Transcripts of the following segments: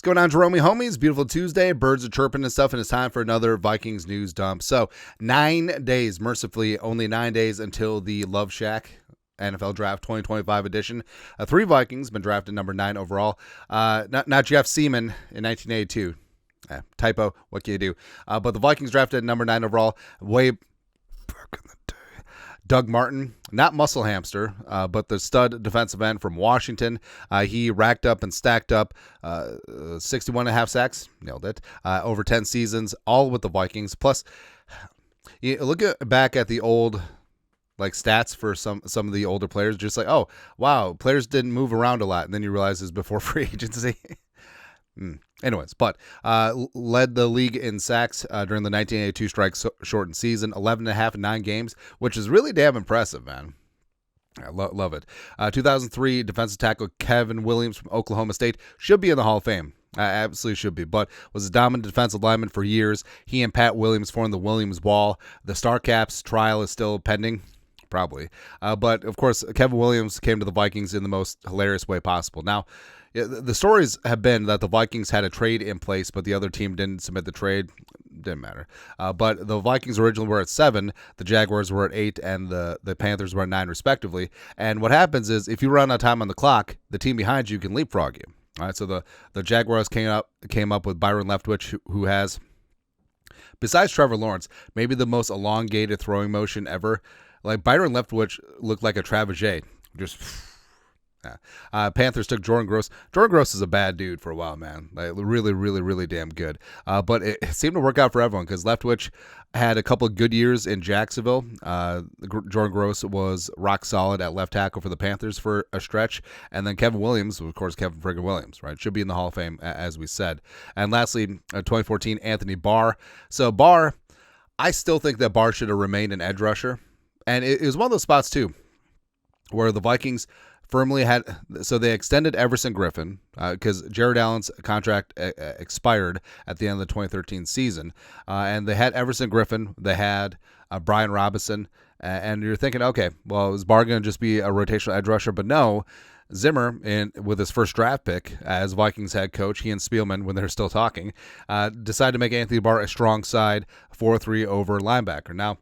going on, Jerome homies? Beautiful Tuesday. Birds are chirping and stuff, and it's time for another Vikings news dump. So 9 days, mercifully, only 9 days until the Love Shack NFL Draft 2025 edition. 3 Vikings been drafted number 9 overall. Not Jeff Seaman in 1982. Typo. What can you do? But the Vikings drafted number 9 overall. Way back in the day. Doug Martin, not Muscle Hamster, but the stud defensive end from Washington. He racked up and stacked up 61.5 sacks. Nailed it. Over 10 seasons, all with the Vikings. Plus, you look back at the old stats for some of the older players, just like, oh, wow, players didn't move around a lot. And then you realize it's before free agency. Anyways, but led the league in sacks during the 1982 strike-shortened season, 11.5 in 9 games, which is really damn impressive, man. I love it. 2003 defensive tackle Kevin Williams from Oklahoma State should be in the Hall of Fame. Absolutely should be, but was a dominant defensive lineman for years. He and Pat Williams formed the Williams Wall. The StarCaps trial is still pending. Probably. But, of course, Kevin Williams came to the Vikings in the most hilarious way possible. Now, the stories have been that the Vikings had a trade in place, but the other team didn't submit the trade. Didn't matter. But the Vikings originally were at 7, the Jaguars were at 8, and the Panthers were at 9, respectively. And what happens is if you run out of time on the clock, the team behind you can leapfrog you. All right, so the Jaguars came up with Byron Leftwich, who has, besides Trevor Lawrence, maybe the most elongated throwing motion ever. Like, Byron Leftwich looked like a Travagé. Just, yeah. Panthers took Jordan Gross. Jordan Gross is a bad dude for a while, man. Like, really, really, really damn good. But it seemed to work out for everyone because Leftwich had a couple of good years in Jacksonville. Jordan Gross was rock solid at left tackle for the Panthers for a stretch. And then Kevin Williams, of course, Kevin friggin' Williams, right? Should be in the Hall of Fame, as we said. And lastly, 2014, Anthony Barr. So Barr, I still think that Barr should have remained an edge rusher. And it was one of those spots, too, where the Vikings firmly had, so they extended Everson Griffin because Jared Allen's contract expired at the end of the 2013 season. And they had Everson Griffin. They had Brian Robinson. And you're thinking, okay, well, is Barr going to just be a rotational edge rusher? But no, Zimmer, with his first draft pick as Vikings head coach, he and Spielman, when they're still talking, decided to make Anthony Barr a strong side 4-3 over linebacker. Now,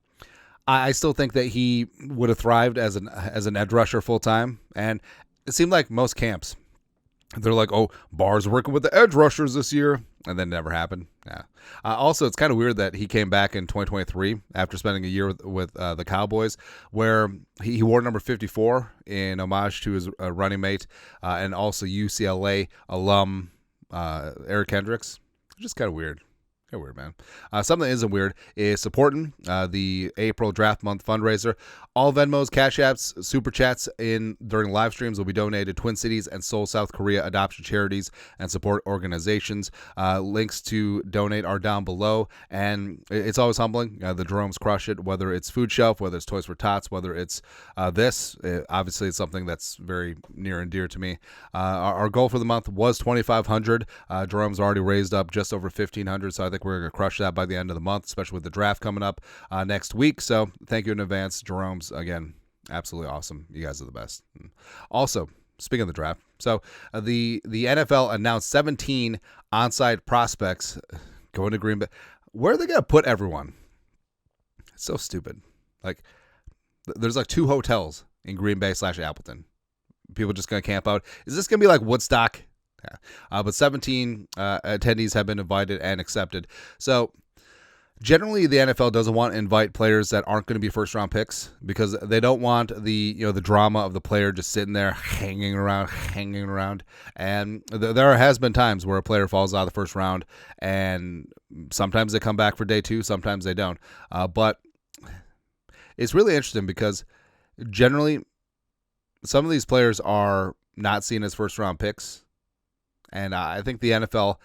I still think that he would have thrived as an edge rusher full time, and it seemed like most camps, they're like, "Oh, Barr's working with the edge rushers this year," and then never happened. Yeah. Also, it's kind of weird that he came back in 2023 after spending a year with the Cowboys, where he wore number 54 in homage to his running mate and also UCLA alum Eric Kendricks. Just kind of weird. Weird, man. Something that isn't weird is supporting the April draft month fundraiser. All Venmos, Cash Apps, Super Chats during live streams will be donated to Twin Cities and Seoul, South Korea adoption charities and support organizations. Links to donate are down below, and it's always humbling. The Jeromes crush it, whether it's Food Shelf, whether it's Toys for Tots, whether it's this. Obviously, it's something that's very near and dear to me. Our goal for the month was $2,500. Jerome's already raised up just over $1,500, so I think we're going to crush that by the end of the month, especially with the draft coming up next week. So thank you in advance, Jerome's. Again, absolutely awesome. You guys are the best. Also, speaking of the draft, so the NFL announced 17 onside prospects going to Green Bay. Where are they going to put everyone? It's so stupid. Like, there's 2 hotels in Green Bay / Appleton. People just going to camp out. Is this going to be like Woodstock? Yeah. But 17 attendees have been invited and accepted. So generally, the NFL doesn't want to invite players that aren't going to be first-round picks because they don't want the drama of the player just sitting there hanging around. And there has been times where a player falls out of the first round, and sometimes they come back for day 2, sometimes they don't. But it's really interesting because generally, some of these players are not seen as first-round picks. And I think the NFL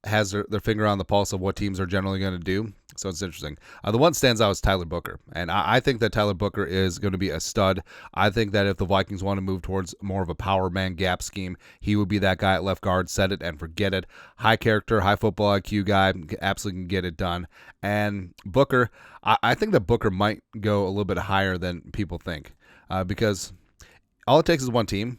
has their finger on the pulse of what teams are generally going to do. So it's interesting. The one that stands out is Tyler Booker. And I think that Tyler Booker is going to be a stud. I think that if the Vikings want to move towards more of a power man gap scheme, he would be that guy at left guard. Set it and forget it. High character, high football IQ guy. Absolutely can get it done. And Booker, I think that Booker might go a little bit higher than people think. Because all it takes is one team.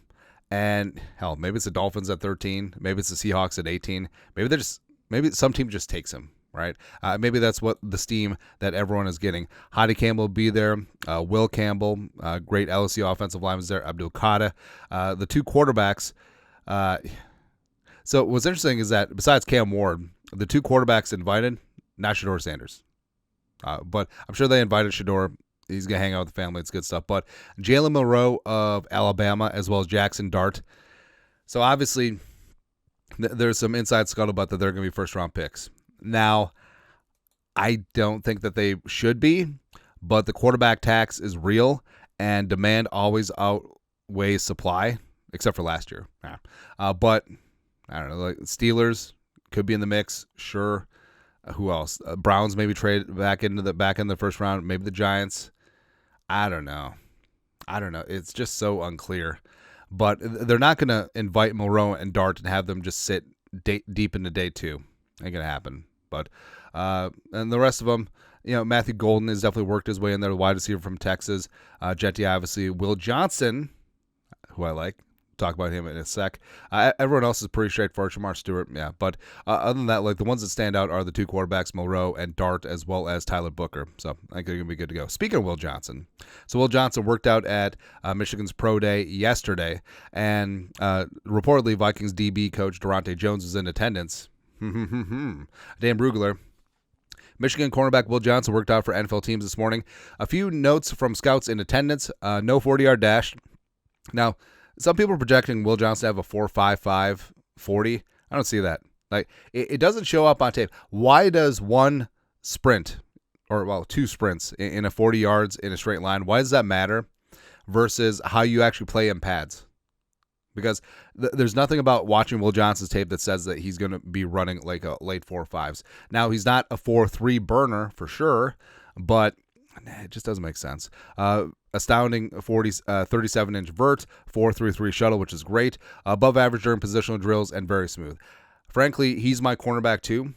And hell, maybe it's the Dolphins at 13. Maybe it's the Seahawks at 18. Maybe some team just takes him, right? Maybe that's what the steam that everyone is getting. Hadi Campbell will be there. Will Campbell, great LSU offensive lineman there. Abdul Qadir. The two quarterbacks. So what's interesting is that besides Cam Ward, the two quarterbacks invited, not Shedeur Sanders. But I'm sure they invited Shedeur. He's going to hang out with the family. It's good stuff. But Jalen Milroe of Alabama, as well as Jackson Dart. So obviously, there's some inside scuttlebutt that they're going to be first-round picks. Now, I don't think that they should be, but the quarterback tax is real, and demand always outweighs supply, except for last year. But, I don't know, like Steelers could be in the mix, sure. Who else? Browns maybe trade back in the first round. Maybe the Giants. I don't know. It's just so unclear. But they're not going to invite Milroe and Dart and have them just sit deep into day two. Ain't going to happen. But and the rest of them, Matthew Golden has definitely worked his way in there, the wide receiver from Texas. Jetty, obviously. Will Johnson, who I like. Talk about him in a sec. Everyone else is pretty straightforward. Shamar Stewart, yeah. But other than that, like the ones that stand out are the two quarterbacks, Milroe and Dart, as well as Tyler Booker. So I think they're going to be good to go. Speaking of Will Johnson, so Will Johnson worked out at Michigan's Pro Day yesterday, and reportedly Vikings DB coach Durante Jones was in attendance. Dan Brugler. Michigan cornerback Will Johnson worked out for NFL teams this morning. A few notes from scouts in attendance. No 40-yard dash. Now, some people are projecting Will Johnson to have a 4.55 40. I don't see that. Like it doesn't show up on tape. Why does one sprint, or two sprints in a 40 yards in a straight line, why does that matter versus how you actually play in pads? Because there's nothing about watching Will Johnson's tape that says that he's going to be running like a late 4.5s. Now, he's not a 4.3 burner for sure, but it just doesn't make sense. Astounding 37-inch vert, 4.33 shuttle, which is great. Above average during positional drills and very smooth. Frankly, he's my cornerback too.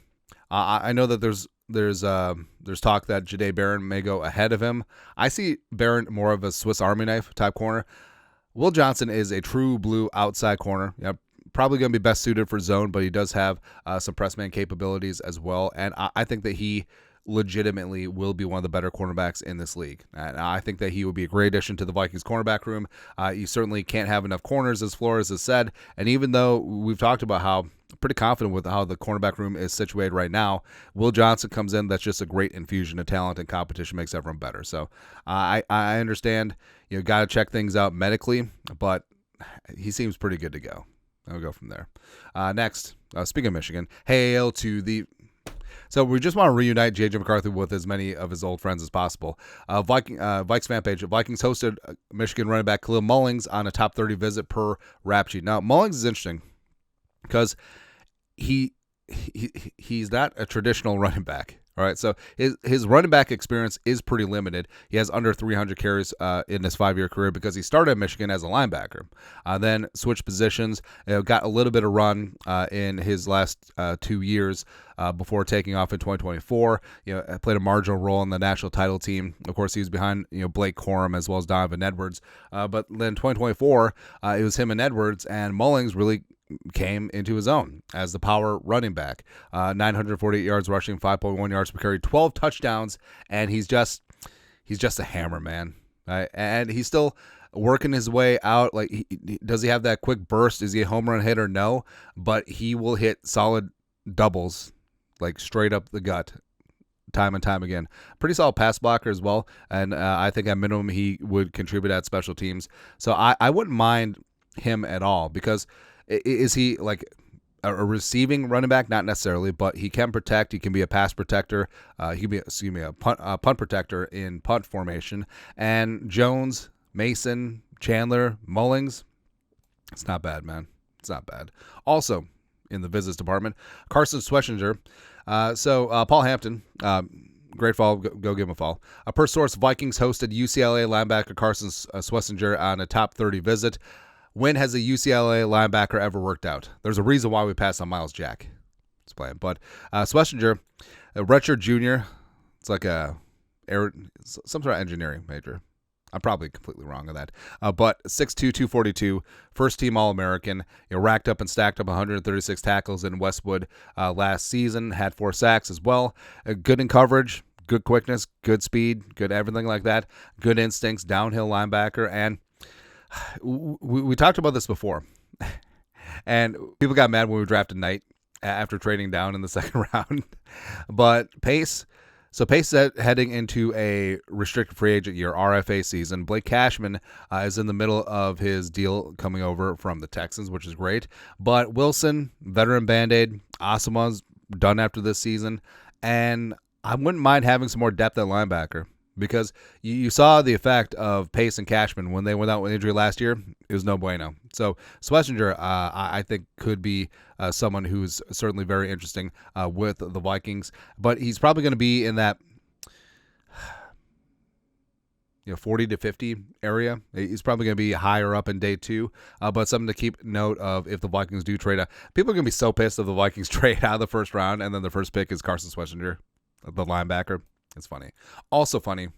I know that there's talk that Jahdae Barron may go ahead of him. I see Barron more of a Swiss Army knife type corner. Will Johnson is a true blue outside corner. Probably going to be best suited for zone, but he does have some press man capabilities as well. And I think that he legitimately will be one of the better cornerbacks in this league. And I think that he would be a great addition to the Vikings cornerback room. You certainly can't have enough corners, as Flores has said. And even though we've talked about how pretty confident with how the cornerback room is situated right now, Will Johnson comes in. That's just a great infusion of talent, and competition makes everyone better. So I understand, got to check things out medically, but he seems pretty good to go. I'll go from there. Next, speaking of Michigan, hail to the... So we just want to reunite J.J. McCarthy with as many of his old friends as possible. Vikes fan page. Vikings hosted Michigan running back Khalil Mullings on a top 30 visit per rap sheet. Now, Mullings is interesting because he's not a traditional running back. All right, so his running back experience is pretty limited. He has under 300 carries in his 5-year career because he started at Michigan as a linebacker, then switched positions, got a little bit of run in his last 2 years before taking off in 2024. Played a marginal role in the national title team. Of course, he was behind Blake Corum as well as Donovan Edwards. But then 2024, it was him and Edwards, and Mullings really came into his own as the power running back. 948 yards rushing, 5.1 yards per carry, 12 touchdowns, and he's just a hammer, man. Right? And he's still working his way out. Like, does he have that quick burst? Is he a home run hitter? No, but he will hit solid doubles, like straight up the gut, time and time again. Pretty solid pass blocker as well, and I think at minimum he would contribute at special teams. So I wouldn't mind him at all, because is he like a receiving running back? Not necessarily, but he can protect. He can be a pass protector. He can be, a punt protector in punt formation. And Jones, Mason, Chandler, Mullings, it's not bad, man. It's not bad. Also, in the visits department, Carson Schwesinger. Paul Hampton, great follow. Go give him a follow. Per source, Vikings hosted UCLA linebacker Carson Schwesinger on a top 30 visit. When has a UCLA linebacker ever worked out? There's a reason why we passed on Miles Jack. It's playing. But Schwesinger, a redshirt junior, it's like some sort of engineering major. I'm probably completely wrong on that. But 6'2", 242, first team All-American. Racked up and stacked up 136 tackles in Westwood last season. Had 4 sacks as well. Good in coverage, good quickness, good speed, good everything like that. Good instincts, downhill linebacker. And we talked about this before. And people got mad when we drafted Knight after trading down in the second round. But Pace is heading into a restricted free agent year, RFA season. Blake Cashman is in the middle of his deal coming over from the Texans, which is great. But Wilson, veteran Band-Aid, Asamoah's done after this season. And I wouldn't mind having some more depth at linebacker, because you saw the effect of Pace and Cashman when they went out with injury last year. It was no bueno. So Schwesinger, I think, could be someone who's certainly very interesting with the Vikings. But he's probably going to be in that 40 to 50 area. He's probably going to be higher up in day 2. But something to keep note of if the Vikings do trade. People are going to be so pissed if the Vikings trade out of the first round and then the first pick is Carson Schwesinger, the linebacker. It's funny. Also funny,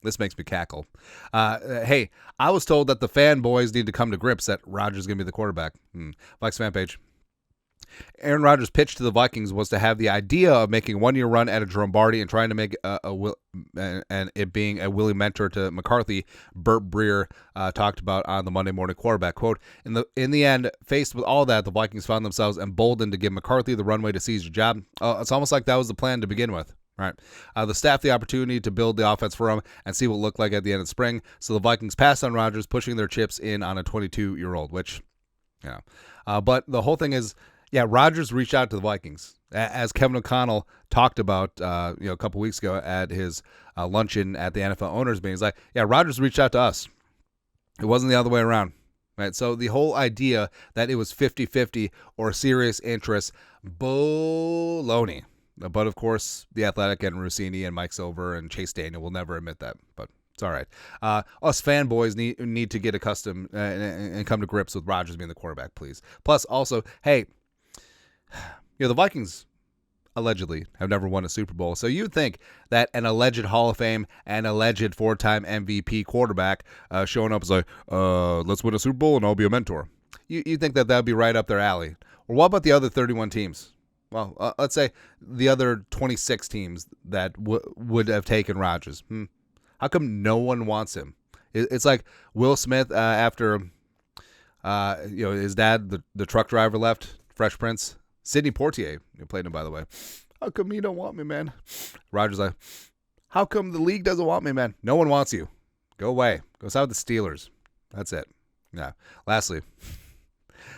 this makes me cackle. Hey, I was told that the fanboys need to come to grips that Rodgers is going to be the quarterback. Vikes fan page. Aaron Rodgers' pitch to the Vikings was to have the idea of making a 1-year run at a Jerome and trying to make and it being a willing mentor to McCarthy. Burt Breer talked about on the Monday Morning Quarterback. Quote, in the end, faced with all that, the Vikings found themselves emboldened to give McCarthy the runway to seize the job. It's almost like that was the plan to begin with. Right. The staff the opportunity to build the offense for him and see what it looked like at the end of spring. So the Vikings passed on Rodgers, pushing their chips in on a 22-year-old, which, but the whole thing is, Rodgers reached out to the Vikings, as Kevin O'Connell talked about, a couple weeks ago at his luncheon at the NFL owners meeting. He's like, Rodgers reached out to us. It wasn't the other way around. Right. So the whole idea that it was 50-50 or serious interest, baloney. But, of course, The Athletic and Rossini and Mike Silver and Chase Daniel will never admit that. But it's all right. Us fanboys need to get accustomed and come to grips with Rodgers being the quarterback, please. Plus, also, hey, the Vikings allegedly have never won a Super Bowl. So you'd think that an alleged Hall of Fame and alleged 4-time MVP quarterback showing up is like, let's win a Super Bowl and I'll be a mentor. You think that would be right up their alley. Or what about the other 31 teams? Well, let's say the other 26 teams that would have taken Rodgers. How come no one wants him? It's like Will Smith after his dad, the truck driver, left. Fresh Prince. Sidney Poitier played him, by the way. How come you don't want me, man? Rodgers like, how come the league doesn't want me, man? No one wants you. Go away. Go sign with the Steelers. That's it. Yeah. Lastly.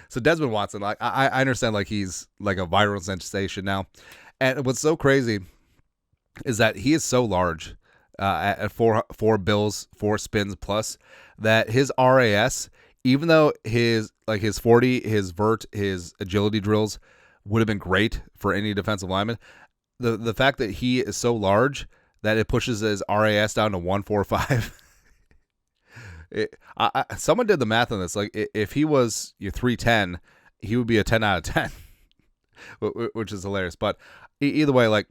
So Desmond Watson, like I understand, like he's like a viral sensation now, and what's so crazy is that he is so large at four bills, 4 spins plus, that his RAS, even though his 40, his vert, his agility drills would have been great for any defensive lineman, the fact that he is so large that it pushes his RAS down to 145. Someone did the math on this. Like, if he was 310, he would be a 10 out of 10, which is hilarious. But either way, like,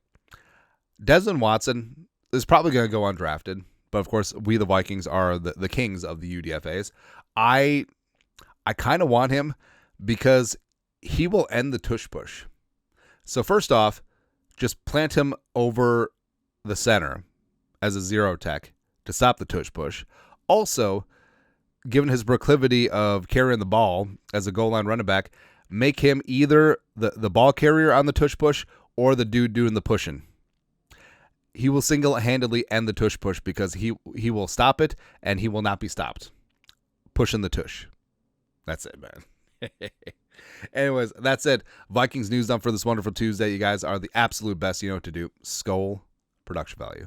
Desmond Watson is probably going to go undrafted. But, of course, we, the Vikings, are the kings of the UDFAs. I kind of want him because he will end the tush push. So, first off, just plant him over the center as a zero tech to stop the tush push. Also, given his proclivity of carrying the ball as a goal line running back, make him either the ball carrier on the tush push or the dude doing the pushing. He will single-handedly end the tush push because he will stop it and he will not be stopped. Pushing the tush. That's it, man. Anyways, that's it. Vikings news done for this wonderful Tuesday. You guys are the absolute best. You know what to do. Skol production value.